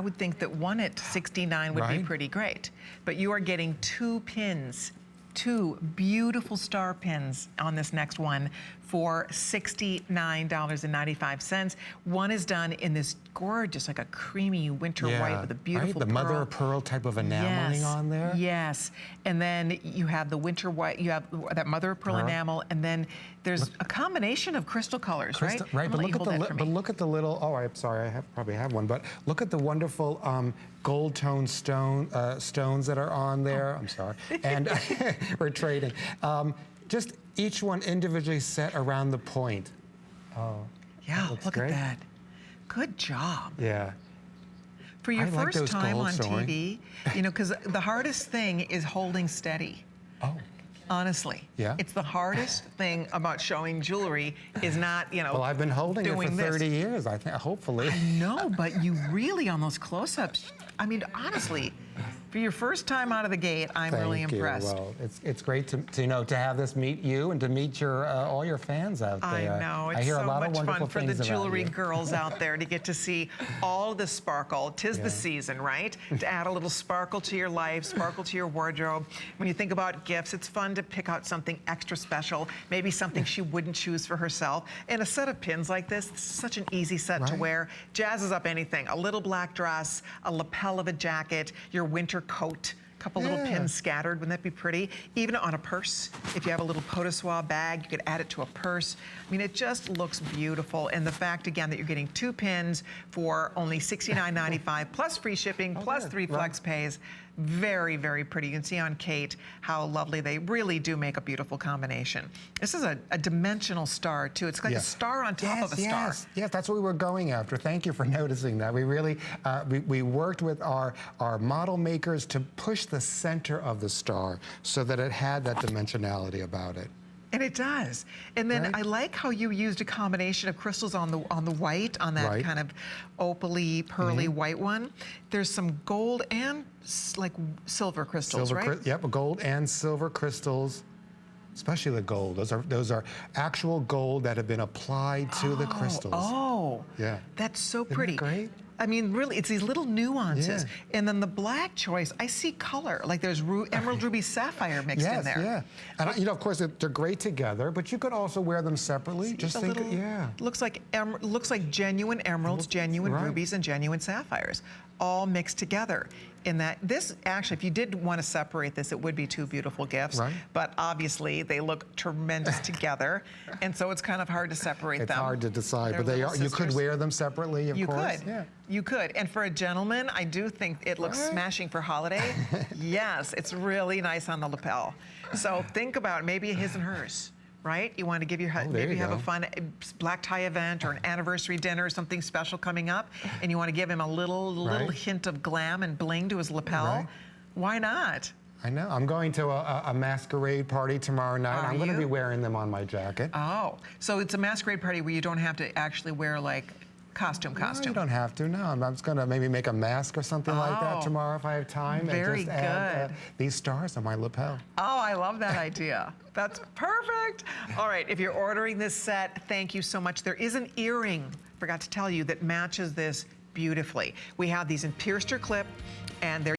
would think that one at $69 would be pretty great. But you are getting 2 pins, 2 beautiful star pins on this next one for $69.95. One is done in this gorgeous, like a creamy winter white with a beautiful the pearl. mother of pearl type of enameling on there. Yes, and then you have the winter white, you have that mother of pearl enamel, and then there's a combination of crystal colors, right? Right, but look at the little, oh, I'm sorry, I probably have one, but look at the wonderful Goldtone stones that are on there. I'm sorry, and we're trading. Just each one individually set around the point. Oh, yeah, look at that. Good job. Yeah. For your first time on TV, you know, because the hardest thing is holding steady. Oh. Honestly. Yeah. It's the hardest thing about showing jewelry is not, you know, well, I've been holding it for 30 years, I think, hopefully. I know, but you really, on those close-ups, I mean, honestly, for your first time out of the gate, I'm really impressed. Well, it's great to you know, to have this meet you and to meet your all your fans out there. I know, it's I hear so a lot much of wonderful fun for the things jewelry about you. girls out there to get to see all the sparkle. 'Tis the season, right? To add a little sparkle to your life, sparkle to your wardrobe. When you think about gifts, it's fun to pick out something extra special, maybe something she wouldn't choose for herself. And a set of pins like this is such an easy set to wear. Jazzes up anything. A little black dress, a lapel of a jacket, your winter coat. Couple little pins scattered, wouldn't that be pretty? Even on a purse, if you have a little pot-de-soie bag, you could add it to a purse. I mean, it just looks beautiful. And the fact, again, that you're getting 2 pins for only $69.95, plus free shipping, plus 3 flex pays. Very, very pretty. You can see on Kate how lovely they really do make a beautiful combination. This is a dimensional star, too. It's like a star on top of a star. Yes, that's what we were going after. Thank you for noticing that. We really, we worked with our model makers to push the center of the star so that it had that dimensionality about it. And it does. And then I like how you used a combination of crystals on the white, on that kind of opaly, pearly white one. There's some gold and like silver crystals, right? Yep, gold and silver crystals. Especially the gold. Those are actual gold that have been applied to the crystals. Oh, yeah. That's so pretty. Isn't that great? I mean, really, it's these little nuances. And then the black choice, I see color. Like there's emerald ruby sapphire mixed in there. Yeah. And you know, of course, they're great together, but you could also wear them separately. See, just think, looks like genuine emeralds, genuine rubies, and genuine sapphires, all mixed together. In that, this actually, if you did want to separate this, it would be 2 beautiful gifts. But obviously, they look tremendous together, and so it's kind of hard to separate them. It's hard to decide, but they are. You could wear them separately, of course. You could. You could. And for a gentleman, I do think it looks smashing for holiday. Yes, it's really nice on the lapel. So think about maybe his and hers. Right? You want to give your maybe have a fun black tie event or an anniversary dinner or something special coming up, and you want to give him a little hint of glam and bling to his lapel. Why not? I know. I'm going to a masquerade party tomorrow night. I'm going to be wearing them on my jacket. Oh, so it's a masquerade party where you don't have to actually wear like costume. No, you don't have to. No, I'm just going to maybe make a mask or something like that tomorrow if I have time. Very and just add these stars on my lapel. Oh, I love that idea. That's perfect. All right, if you're ordering this set, thank you so much. There is an earring, forgot to tell you, that matches this beautifully. We have these in pierced or clip, and they're